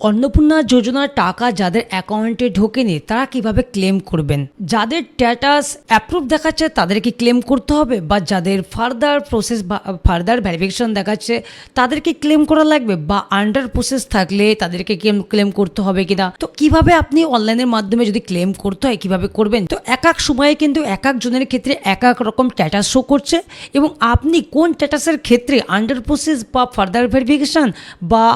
অন্নপূর্ণা যোজনার টাকা যাদের অ্যাকাউন্টে ঢোকেনি তারা কিভাবে ক্লেম করবেন? যাদের স্ট্যাটাস অ্যাপ্রুভ দেখাচ্ছে তাদেরকে ক্লেম করতে হবে, বা যাদের ফার্দার প্রসেস বা ফার্দার ভেরিফিকেশন দেখাচ্ছে তাদেরকে ক্লেম করা লাগবে, বা আন্ডার প্রসেস থাকলে তাদেরকে ক্লেম করতে হবে কিনা? তো কিভাবে আপনি অনলাইনের মাধ্যমে যদি ক্লেম করতে হয় কিভাবে করবেন? তো এক এক সময়ে কিন্তু এক এক জনের ক্ষেত্রে এক এক রকম স্ট্যাটাস শো করছে, এবং আপনি কোন স্ট্যাটাসের ক্ষেত্রে আন্ডার প্রসেস বা ফার্দার ভেরিফিকেশন বা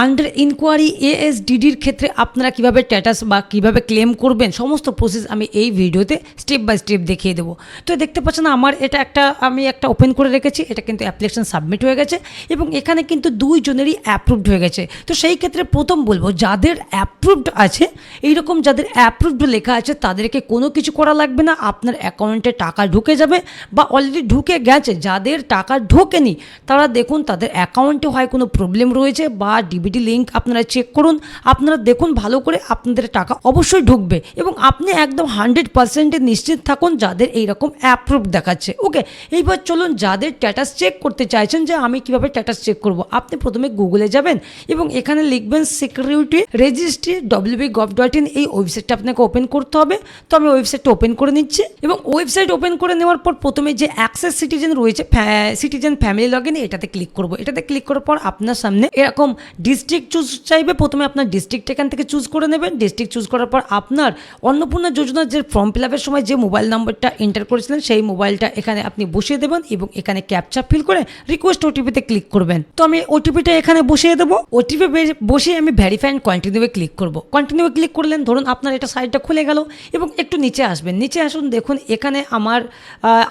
আন্ডার ইনকোয়ারি এএসডিডির ক্ষেত্রে আপনারা কিভাবে স্ট্যাটাস বা কিভাবে ক্লেম করবেন সমস্ত প্রসেস আমি এই ভিডিওতে স্টেপ বাই স্টেপ দেখিয়ে দেবো। তো দেখতে পাচ্ছেন আমার এটা আমি একটা ওপেন করে রেখেছি, এটা কিন্তু অ্যাপ্লিকেশন সাবমিট হয়ে গেছে এবং এখানে কিন্তু দুইজনেরই অ্যাপ্রুভড হয়ে গেছে। তো সেই ক্ষেত্রে প্রথম বলবো, যাদের অ্যাপ্রুভড আছে, এইরকম যাদের অ্যাপ্রুভড লেখা আছে তাদেরকে কোনো কিছু করা লাগবে না, আপনার অ্যাকাউন্টে টাকা ঢুকে যাবে বা অলরেডি ঢুকে গেছে। যাদের টাকা ঢোকেনি তারা দেখুন তাদের অ্যাকাউন্টে হয় কোনো প্রবলেম রয়েছে, বা ডিবিটি লিঙ্ক আপনারা চেক করুন, আপনারা দেখুন ভালো করে, আপনাদের টাকা অবশ্যই ঢুকবে এবং আপনি একদম 100% নিশ্চিত থাকুন যাদের এইরকম অ্যাপ্রুভ দেখাচ্ছে। ওকে, এইবার চলুন যাদের স্ট্যাটাস চেক করতে চাইছেন যে আমি কিভাবে স্ট্যাটাস চেক করব, আপনি প্রথমে গুগলে যাবেন এবং এখানে লিখবেন সিকিউরিটি রেজিস্ট্রি wb.gov.in, এই ওয়েবসাইটটা আপনাকে ওপেন করতে হবে। তো আমি ওয়েবসাইটটা ওপেন করে নিচ্ছি এবং ওয়েবসাইট ওপেন করে নেওয়ার পর প্রথমে যে অ্যাক্সেস সিটিজেন রয়েছে, সিটিজেন ফ্যামিলি লগইন, এটাতে ক্লিক করব। এটাতে ক্লিক করার পর আপনার সামনে এরকম ডিস্ট্রিক্ট চুজ চাইবে। প্রথমে আপনার ডিস্ট্রিক্ট এখান থেকে চুজ করে নেবেন। ডিস্ট্রিক্ট চুজ করার পর আপনার অন্নপূর্ণা যোজনার যে ফর্ম ফিল আপের সময় যে মোবাইল নাম্বারটা এন্টার করেছিলেন সেই মোবাইলটা এখানে আপনি বসিয়ে দেবেন এবং এখানে ক্যাপচা ফিল করে রিকোয়েস্ট ওটিপিতে ক্লিক করবেন। তো আমি ওটিপিটা এখানে বসিয়ে দেবো। ওটিপি বসিয়ে আমি ভেরিফাই অ্যান্ড কন্টিনিউয়ে ক্লিক করব। কন্টিনিউয়ে ক্লিক করলেন, ধরুন আপনার এটা সাইটটা খুলে গেল এবং একটু নিচে আসবেন। নিচে আসুন, দেখুন এখানে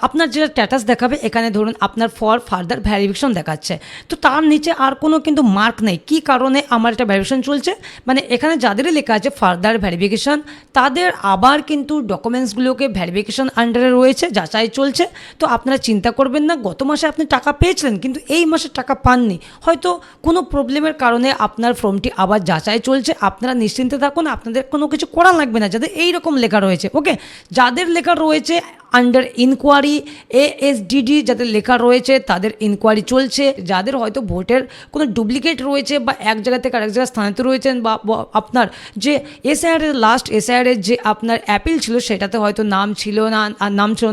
আপনার যেটা স্ট্যাটাস দেখাবে, এখানে ধরুন আপনার ফর ফার্দার ভেরিফিকেশন দেখাচ্ছে। তো তার নিচে আর কোনো কিন্তু মার্ক নেই, কি কারণে আমার এটা ভেরিফিকেশন চলছে, মানে এখানে যাদেরই লেখা আছে ফার্দার ভেরিফিকেশন তাদের আবার কিন্তু ডকুমেন্টসগুলোকে ভেরিফিকেশন আন্ডারে রয়েছে, যাচাই চলছে। তো আপনারা চিন্তা করবেন না, গত মাসে আপনি টাকা পেয়েছিলেন কিন্তু এই মাসে টাকা পাননি, হয়তো কোনো প্রবলেমের কারণে আপনার ফর্মটি আবার যাচাই চলছে। আপনারা নিশ্চিন্তে থাকুন, আপনাদের কোনো কিছু করা লাগবে না যাদের এইরকম লেখা রয়েছে। ওকে, যাদের লেখা রয়েছে আন্ডার ইনকোয়ারি এএসডিডি, যাদের লেখা রয়েছে তাদের ইনকোয়ারি চলছে। যাদের হয়তো ভোটের কোনো ডুপ্লিকেট রয়েছে বা এক জায়গা থেকে আরেক জায়গায় স্থানান্তর রয়েছেন, বা আপনার যে এসআইআরের লাস্ট এসআইআরের যে আপনার অ্যাপিল ছিল সেটাতে হয়তো নাম ছিল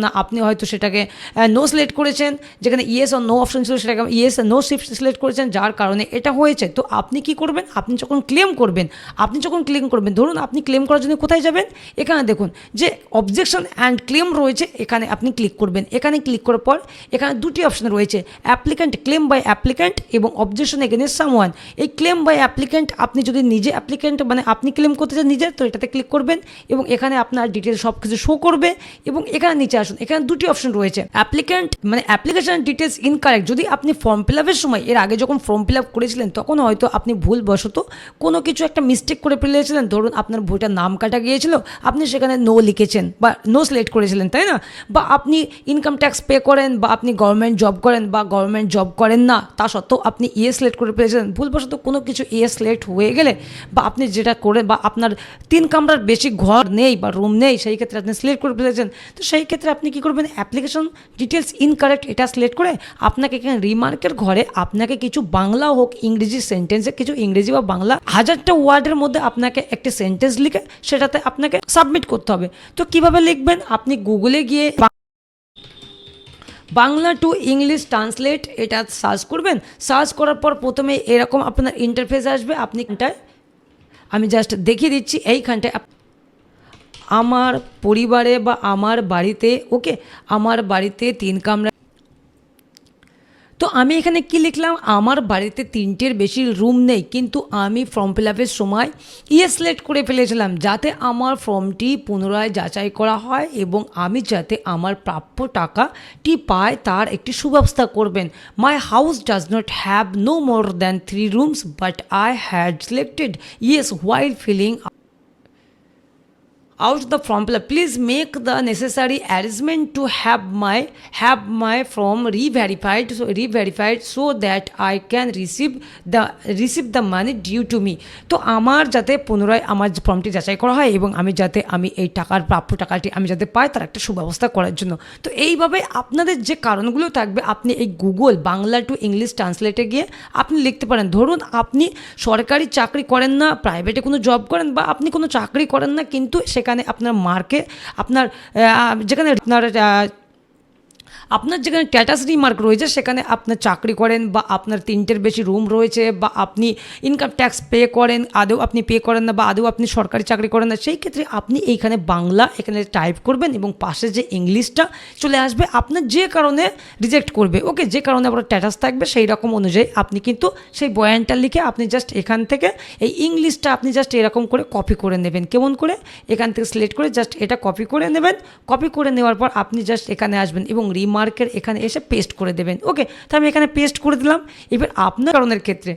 না, আপনি হয়তো সেটাকে নো সিলেক্ট করেছেন, যেখানে ইয়েস আর নো অপশন ছিল সেটাকে ইয়েস আর নো সিলেক্ট করেছেন, যার কারণে এটা হয়েছে। তো আপনি কি করবেন, আপনি যখন ক্লেম করবেন, ধরুন আপনি ক্লেম করার জন্য কোথায় যাবেন, এখানে দেখুন যে অবজেকশন অ্যান্ড ক্লেম রয়েছে, এখানে আপনি ক্লিক করবেন। এখানে ক্লিক করার পর এখানে দুটি অপশন রয়েছে, অ্যাপ্লিক্যান্ট, ক্লেম বাই অ্যাপ্লিক্যান্ট এবং অবজেকশন এগেইনস্ট সামওয়ান। এই ক্লেম বাই অ্যাপ্লিক্যান্ট, আপনি যদি নিজে অ্যাপ্লিক্যান্ট মানে আপনি ক্লেম করতে চান নিজে, তো এটাতে ক্লিক করবেন এবং এখানে আপনার ডিটেলস সব কিছু শো করবে। এবং এখানে নিচে আসুন, এখানে দুটি অপশন রয়েছে, অ্যাপ্লিক্যান্ট মানে অ্যাপ্লিকেশন ডিটেলস ইনকারেক্ট, যদি আপনি ফর্ম ফিল আপের সময় এর আগে যখন ফর্ম ফিল আপ করেছিলেন তখন হয়তো আপনি ভুলবশত কোনো কিছু একটা মিস্টেক করে ফেলেছিলেন, ধরুন আপনার ভোটার নাম কাটা গিয়েছিল, আপনি সেখানে নো লিখেছেন বা নো সিলেক্ট করেছিলেন, তাই না? বা আপনি ইনকাম ট্যাক্স পে করেন, বা আপনি গভর্নমেন্ট জব করেন বা গভর্নমেন্ট জব করেন না, তা সত্ত্বেও আপনি ইএস সিলেক্ট করে ফেলেছিলেন। ভুলবশত কোনো কিছু ইএস সিলেক্ট হয়ে গেলে, বা আপনি যেটা করে, বা আপনার 3 কামরার বেশি ঘর নেই বা রুম নেই, সেই ক্ষেত্রে আপনি সিলেক্ট করে ফেলেছেন। তো সেই ক্ষেত্রে আপনি কী করবেন, অ্যাপ্লিকেশন ডিটেলস ইনকারেক্ট এটা সিলেক্ট করে আপনাকে এখানে রিমার্কের ঘরে আপনাকে কিছু বাংলা হোক ইংরেজি সেন্টেন্সে, কিছু ইংরেজি বা বাংলা 1000টা ওয়ার্ডের মধ্যে আপনাকে একটা সেন্টেন্স লিখে সেটাতে আপনাকে সাবমিট করতে হবে। তো কিভাবে লিখবেন, আপনি গুগলে গিয়ে বাংলা টু ইংলিশ ট্রান্সলেট এটা সার্চ করবেন। সার্চ করার পর প্রথমে এরকম আপনার ইন্টারফেস আসবে। আপনি এখানটায় আমি জাস্ট দেখিয়ে দিচ্ছি, এইখানটায় আমার পরিবারে বা আমার বাড়িতে, ওকে, আমার বাড়িতে 3 কামরা। তো আমি এখানে কি লিখলাম, আমার বাড়িতে 3টের বেশি রুম নেই, কিন্তু আমি ফর্ম ফিল আপের সময় সিলেক্ট করে ফেলেছিলাম, যাতে আমার ফর্মটি পুনরায় যাচাই করা হয় এবং আমি যাতে আমার প্রাপ্য টাকাটি পাই তার একটি সুব্যবস্থা করবেন। My house does not have no more than 3 rooms but I had selected yes while filling out the form fill up, please make the necessary arrangement to have my form re-verified so that I can receive the money due to me. তো আমার যাতে পুনরায় আমার ফর্মটি যাচাই করা হয় এবং আমি এই প্রাপ্য টাকাটি আমি যাতে পাই তার একটা সুব্যবস্থা করার জন্য। তো এইভাবে আপনাদের যে কারণগুলো থাকবে আপনি এই গুগল বাংলা টু ইংলিশ ট্রান্সলেটে গিয়ে আপনি লিখতে পারেন। ধরুন আপনি সরকারি চাকরি করেন না, প্রাইভেটে কোনো জব করেন বা আপনি কোনো চাকরি করেন না, কিন্তু সেখানে আপনার মার্কে আপনার যেখানে স্ট্যাটাস রিমার্ক রয়েছে সেখানে আপনার চাকরি করেন বা আপনার 3টের বেশি রুম রয়েছে বা আপনি ইনকাম ট্যাক্স পে করেন, আদৌ আপনি পে করেন না বা আদৌ আপনি সরকারি চাকরি করেন না, সেই ক্ষেত্রে আপনি এইখানে বাংলা এখানে টাইপ করবেন এবং পাশে যে ইংলিশটা চলে আসবে আপনার যে কারণে রিজেক্ট করবে, ওকে, যে কারণে আপনার স্ট্যাটাস থাকবে সেই রকম অনুযায়ী আপনি কিন্তু সেই বয়ানটা লিখে আপনি জাস্ট এখান থেকে এই ইংলিশটা আপনি জাস্ট এরকম করে কপি করে নেবেন। কেমন করে? এখান থেকে সিলেক্ট করে জাস্ট এটা কপি করে নেবেন। কপি করে নেওয়ার পর আপনি জাস্ট এখানে আসবেন এবং রিমার্কের এখানে এসে পেস্ট করে দেবেন। ওকে, তো আমি এখানে পেস্ট করে দিলাম। এবার আপনার কারণের ক্ষেত্রে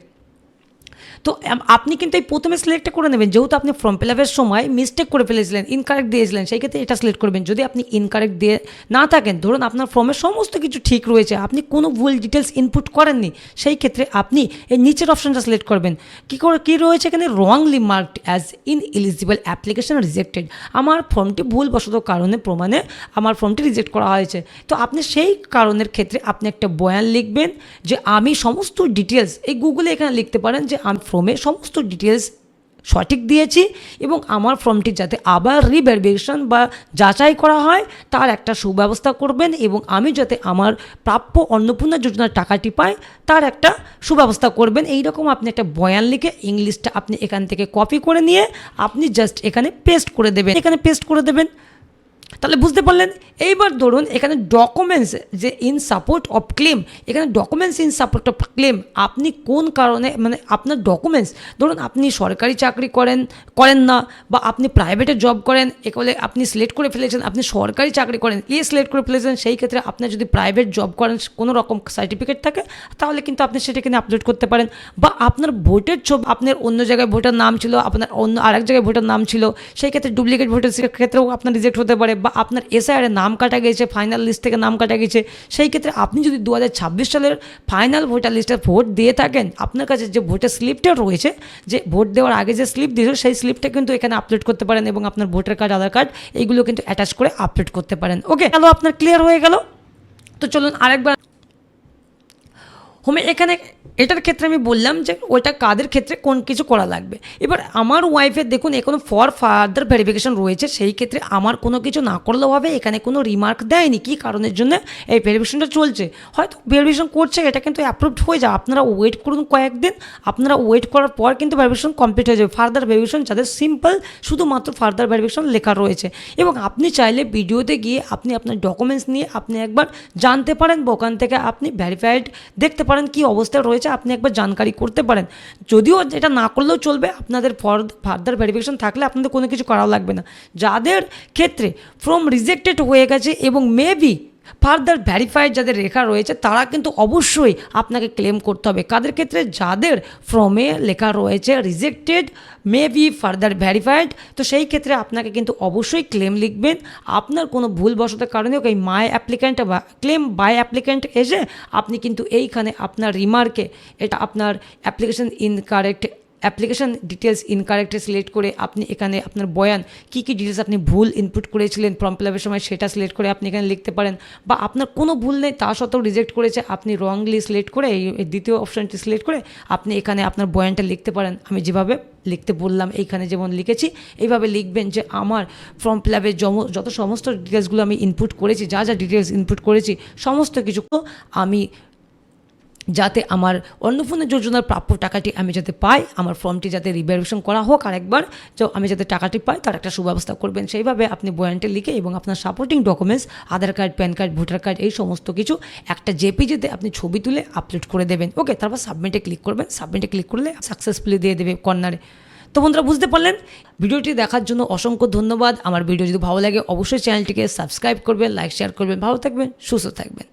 তো আপনি কিন্তু এই প্রথমে সিলেক্ট করে নেবেন, যেহেতু আপনি ফর্ম ফিল আপের সময় মিস্টেক করে ফেলেছিলেন, ইনকারেক্ট দিয়েছিলেন, সেই ক্ষেত্রে এটা সিলেক্ট করবেন। যদি আপনি ইনকারেক্ট দিয়ে না থাকেন, ধরুন আপনার ফর্মের সমস্ত কিছু ঠিক রয়েছে, আপনি কোনো ভুল ডিটেলস ইনপুট করেননি, সেই ক্ষেত্রে আপনি এই নিচের অপশানটা সিলেক্ট করবেন। কী রয়েছে এখানে? Wrongly marked as ineligible application rejected. আমার ফর্মটি ভুলবশত প্রমাণে আমার ফর্মটি রিজেক্ট করা হয়েছে। তো আপনি সেই কারণের ক্ষেত্রে আপনি একটা বয়ান লিখবেন যে আমি সমস্ত ডিটেলস এই গুগলে এখানে লিখতে পারেন যে আমি ফর্মে সমস্ত ডিটেলস সঠিক দিয়েছি এবং আমার ফর্মটি যাতে আবার রিভেরিফিকেশন বা যাচাই করা হয় তার একটা সুব্যবস্থা করবেন এবং আমি যাতে আমার প্রাপ্য অন্নপূর্ণা যোজনার টাকাটি পাই তার একটা সুব্যবস্থা করবেন। এইরকম আপনি একটা বয়ান লিখে ইংলিশটা আপনি এখান থেকে কপি করে নিয়ে আপনি জাস্ট এখানে পেস্ট করে দেবেন। তাহলে বুঝতে পারলেন। এইবার ধরুন এখানে ডকুমেন্টস যে ইন সাপোর্ট অফ ক্লেম, এখানে documents in support of clans আপনি কোন কারণে আপনার ডকুমেন্টস, ধরুন আপনি সরকারি চাকরি করেন না বা আপনি প্রাইভেটে জব করেন, এগুলো আপনি সিলেক্ট করে ফেলেছেন, আপনি সরকারি চাকরি করেন সিলেক্ট করে ফেলেছেন, সেই ক্ষেত্রে আপনার যদি প্রাইভেট জব করেন কোনো রকম সার্টিফিকেট থাকে তাহলে কিন্তু আপনি সেটা এখানে আপলোড করতে পারেন। বা আপনার ভোটের ছবি, আপনার অন্য জায়গায় ভোটার নাম ছিল, আপনার অন্য আরেক জায়গায় ভোটার নাম ছিল, সেই ক্ষেত্রে ডুপ্লিকেট ভোটের ক্ষেত্রেও আপনার রিজেক্ট হতে পারে। বা আপনার এসআইআরে নাম কাটা গেছে, ফাইনাল লিস্ট থেকে নাম কাটা গেছে, সেই ক্ষেত্রে আপনি যদি 2026 সালের ফাইনাল ভোটার লিস্টে ভোট দিয়ে থাকেন, আপনার কাছে যে ভোটার স্লিপটা রয়েছে, যে ভোট দেওয়ার আগে যে স্লিপ দিয়েছিল সেই স্লিপটা কিন্তু এখানে আপলোড করতে পারেন এবং আপনার ভোটার কার্ড, আধার কার্ড এইগুলো কিন্তু অ্যাটাচ করে আপলোড করতে পারেন। ওকে, তাহলে আপনার ক্লিয়ার হয়ে গেল। তো চলুন আরেকবার এখানে এটার ক্ষেত্রে আমি বললাম যে ওইটা কাদের ক্ষেত্রে কোন কিছু করা লাগবে। এবার আমার ওয়াইফের দেখুন এখনো ফর ফার্দার ভেরিফিকেশন রয়েছে, সেই ক্ষেত্রে আমার কোনো কিছু না করলেও হবে। এখানে কোনো রিমার্ক দেয়নি কী কারণের জন্য এই ভেরিফিকেশনটা চলছে, হয়তো ভেরিফিকেশন করছে, এটা কিন্তু অ্যাপ্রুভড হয়ে যাবে। আপনারা ওয়েট করুন কয়েকদিন, আপনারা ওয়েট করার পর কিন্তু ভেরিফিকেশন কমপ্লিট হয়ে যাবে। ফার্দার ভেরিফিকেশন যাদের সিম্পল শুধুমাত্র ফার্দার ভেরিফিকেশন লেখা রয়েছে এবং আপনি চাইলে ভিডিওতে গিয়ে আপনি আপনার ডকুমেন্টস নিয়ে আপনি একবার জানতে পারেন বা ওখান থেকে আপনি ভেরিফাইড দেখতে পারেন কী অবস্থা রয়েছে, আপনি একবার জানকারি করতে পারেন। যদিও এটা না করলেও চলবে, আপনাদের ফার্দার ভেরিফিকেশন থাকলে আপনাদের কোনো কিছু করা লাগবে না। যাদের ক্ষেত্রে ফর্ম রিজেক্টেড হয়ে গেছে এবং মেবি ফার্দার ভ্যারিফাইড যাদের লেখা রয়েছে তারা কিন্তু অবশ্যই আপনাকে ক্লেম করতে হবে। কাদের ক্ষেত্রে? যাদের ফর্মে লেখা রয়েছে রিজেক্টেড মেবি ফার্দার ভ্যারিফাইড, তো সেই ক্ষেত্রে আপনাকে কিন্তু অবশ্যই ক্লেম লিখবেন। আপনার কোনো ভুলবশতের কারণে এই মাই অ্যাপ্লিক্যান্ট বা ক্লেম বাই অ্যাপ্লিক্যান্ট এসে আপনি কিন্তু এইখানে আপনার রিমার্কে এটা আপনার অ্যাপ্লিকেশন ডিটেলস ইনকারেক্টে সিলেক্ট করে আপনি এখানে আপনার বয়ান কী ডিটেলস আপনি ভুল ইনপুট করেছিলেন ফর্ম ফিল আপের সময় সেটা সিলেক্ট করে আপনি এখানে লিখতে পারেন। বা আপনার কোনো ভুল নেই তা সত্ত্বেও রিজেক্ট করেছে, আপনি রংলি সিলেক্ট করে এই দ্বিতীয় অপশানটি সিলেক্ট করে আপনি এখানে আপনার বয়ানটা লিখতে পারেন। আমি যেভাবে লিখতে বললাম এইখানে যেমন লিখেছি এইভাবে লিখবেন যে আমার ফর্ম ফিল আপের যত সমস্ত ডিটেলসগুলো আমি ইনপুট করেছি, যা ডিটেলস ইনপুট করেছি সমস্ত কিছু আমি যাতে আমার অন্নপূর্ণা যোজনার প্রাপ্য টাকাটি আমি যাতে পাই, আমার ফর্মটি যাতে রিভ্যালুয়েশন করা হোক আরেকবার, আমি যাতে টাকাটি পাই তার একটা সুব্যবস্থা করবেন। সেইভাবে আপনি বয়ানটা লিখে এবং আপনার supporting documents Aadhaar card, PAN card, voter card এই সমস্ত কিছু একটা জেপিজিতে আপনি ছবি তুলে আপলোড করে দেবেন। ওকে, তারপর সাবমিটে ক্লিক করবেন। সাবমিটে ক্লিক করলে সাকসেসফুলি দিয়ে দেবে কর্নারে। তো বন্ধুরা বুঝতে পারলেন। ভিডিওটি দেখার জন্য অসংখ্য ধন্যবাদ। আমার ভিডিও যদি ভালো লাগে অবশ্যই চ্যানেলটিকে সাবস্ক্রাইব করবেন, লাইক শেয়ার করবেন। ভালো থাকবেন, সুস্থ থাকবেন।